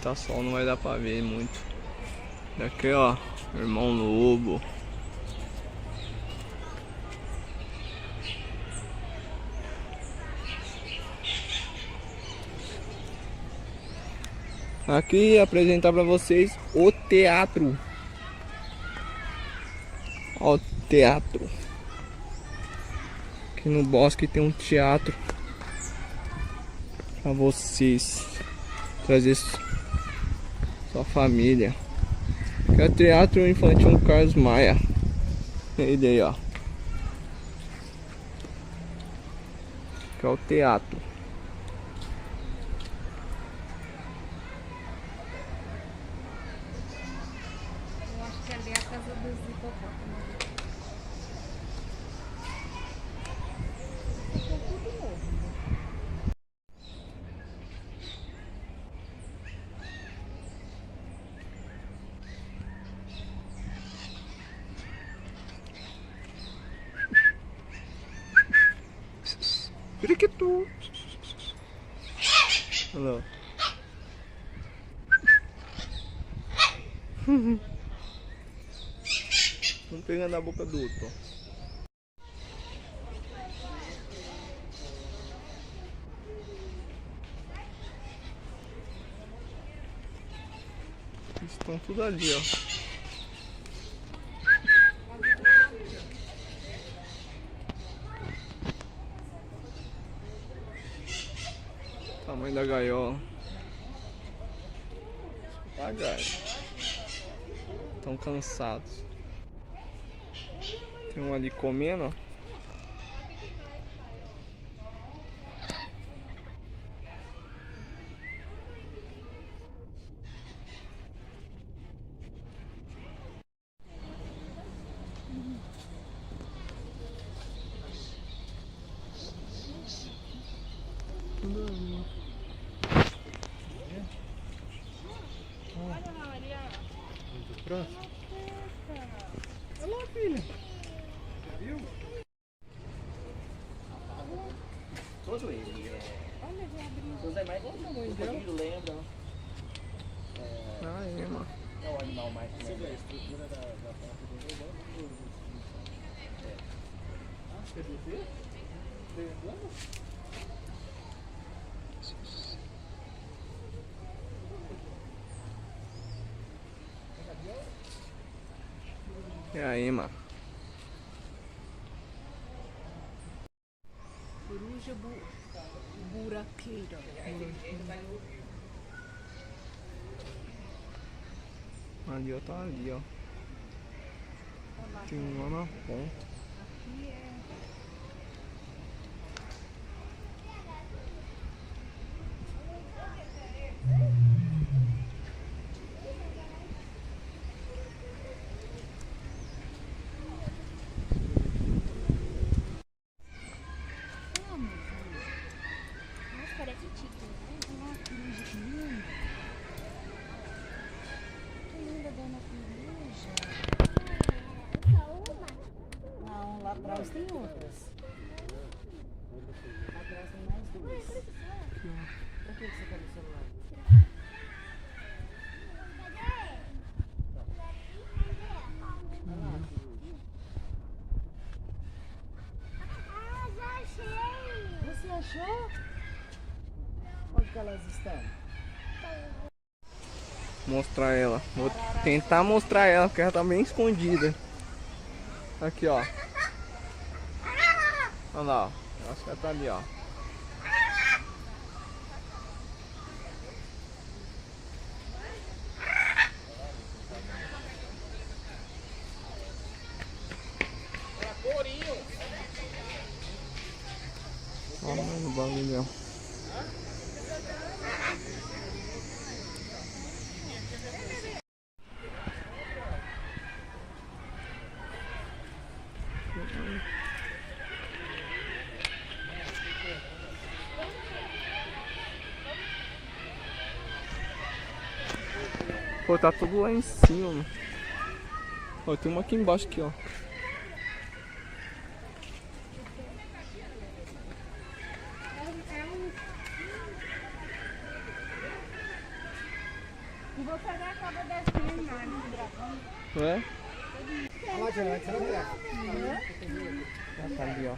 Tá sol, não vai dar pra ver muito. Daqui ó, Irmão Lobo. Aqui apresentar pra vocês o teatro. Ó, o teatro. Aqui no bosque tem um teatro pra vocês trazer sua família. Que é o Teatro Infantil Carlos Maia. Ele aí, ó. Que é o teatro. Eu acho que ali é a casa dos hipopótamos. Ficou tudo novo, né? Periquitu. Olha lá. Um pegando a boca do outro, ó. Estão tudo ali, ó. Tamanho da gaiola. Papagaio. Estão cansados. Tem um ali comendo, ó. Pronto. Olha lá, filha. Viu? Todo ele Olha, já abriu. os animais o tamanho lembra. Aí, mano. É o animal mais que lembra. A estrutura da planta dele é igual a quer dizer? E aí, mano? Coruja buraqueira. Ali, ó, tá ali, ó. Tem um lá na ponta. Aqui é. Nossa, parece tigre. Olha lá, coruja, que linda. Que linda, dona coruja. Só uma? Não, lá atrás tem outras. Lá atrás tem mais duas. Por que você quer o celular? Ah, já achei. Você achou? Onde que elas estão? Mostrar ela. Vou tentar mostrar ela, porque ela tá bem escondida. Aqui, ó. Olha lá, ó. Eu acho que ela tá ali, ó. Olha o bagulho. Pô, tá tudo lá em cima, mano. Ó, tem uma aqui embaixo aqui, ó. Não é? Olha lá, Tiana, tira a mulher. Ah, tá ali, ó.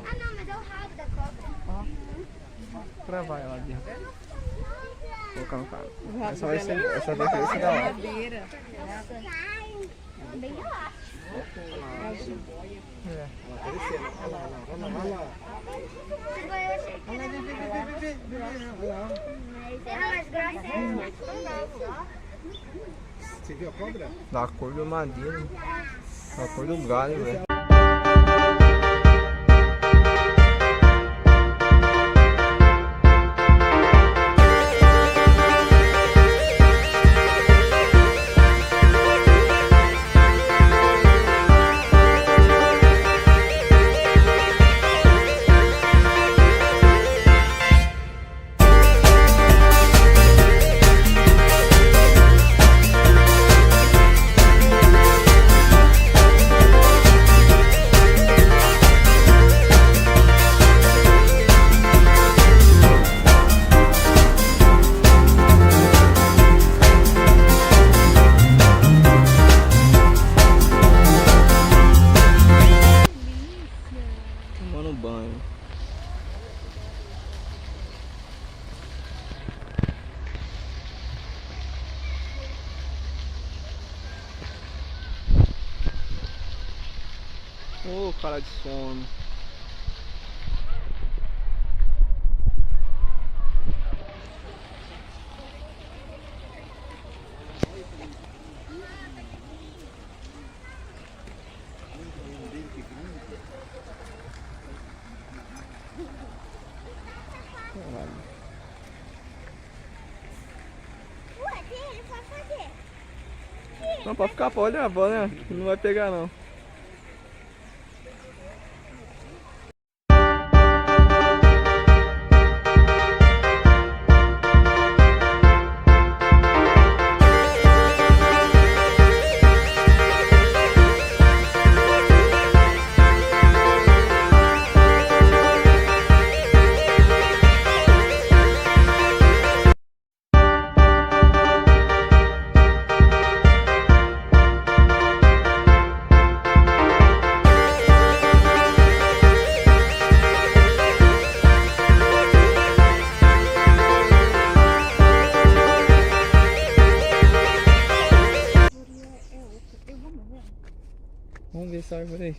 Ah, não, mas é o rabo da cobra. Pra vai lá dentro. Vou colocar no carro. Essa vai ser, essa vai ser da hora. Bem elástico. É. Será mais grossa? Você viu a cobra? Da cor do madeira. Da cor do galho, velho. Tomando banho. Ô, cara de sono. Ué, que ele pode fazer? Não, pode ficar, pode levar, né? Não vai pegar não. Vamos ver essa árvore aí.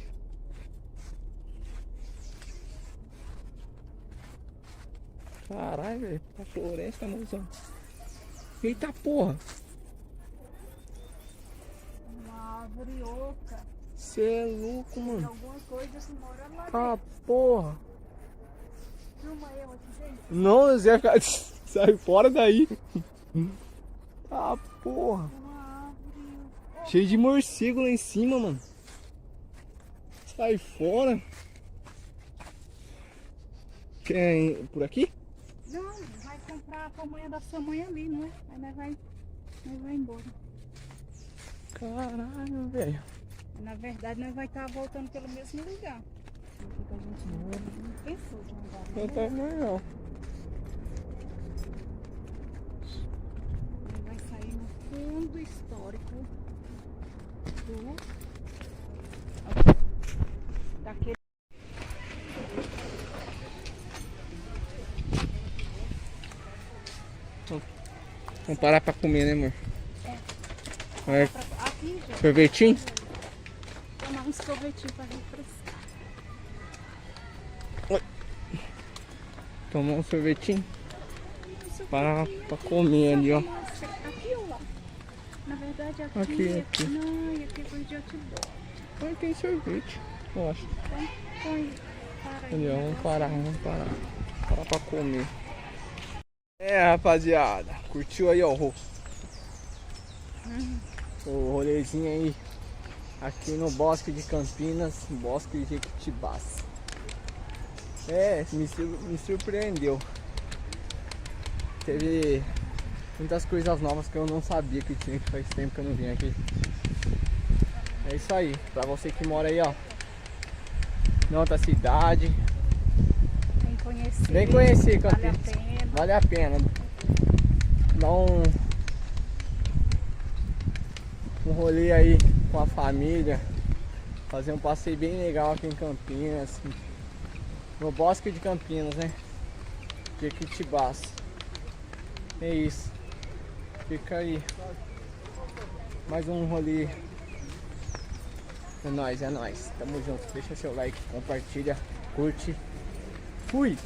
Caralho, velho. Tá floresta, mozão. Eita porra. Uma árvore oca. Cê é louco, Tem mano. alguma coisa que mora lá dentro. Ah, porra. Filma eu aqui dentro. Não, Zé, ficar... sai fora daí. Ah, porra. Uma árvore. Cheio de morcego lá em cima, mano. Sai fora. Quem? Por aqui? Não, vai comprar a pamonha da sua mãe ali, não é? Aí nós vai embora. Caralho, velho. Na verdade, nós vai estar voltando pelo mesmo lugar. O que a gente não pensou de andar. Eu também não. Ele vai sair no fundo histórico do... daquele... Vamos parar pra comer, né, amor? É. Aqui, já. Sorvetinho? Tomar um sorvetinho pra refrescar. Tomar um sorvetinho? Parar pra comer ali, ó. Aqui ou lá? Na verdade, aqui. Aqui. Não, e aqui foi de outdoor. Aí tem sorvete, eu acho. Então, põe. Para aí. Ali, ó, vamos parar. Parar pra comer. É, rapaziada, curtiu aí, ó, o rolezinho aí aqui no Bosque de Campinas, Bosque de Jequitibás. É, me surpreendeu. Teve muitas coisas novas que eu não sabia que tinha, que faz tempo que eu não vim aqui. É isso aí, pra você que mora aí, ó, em outra cidade, Quem conhecer. Vem conhecer Vale a Campinas. pena. Vale a pena. Dá um rolê aí com a família. Fazer um passeio bem legal aqui em Campinas. No Bosque de Campinas, né? De Equitibás. É isso. Fica aí. Mais um rolê. É nóis, é nóis. Tamo junto. Deixa seu like, compartilha, curte. Fui!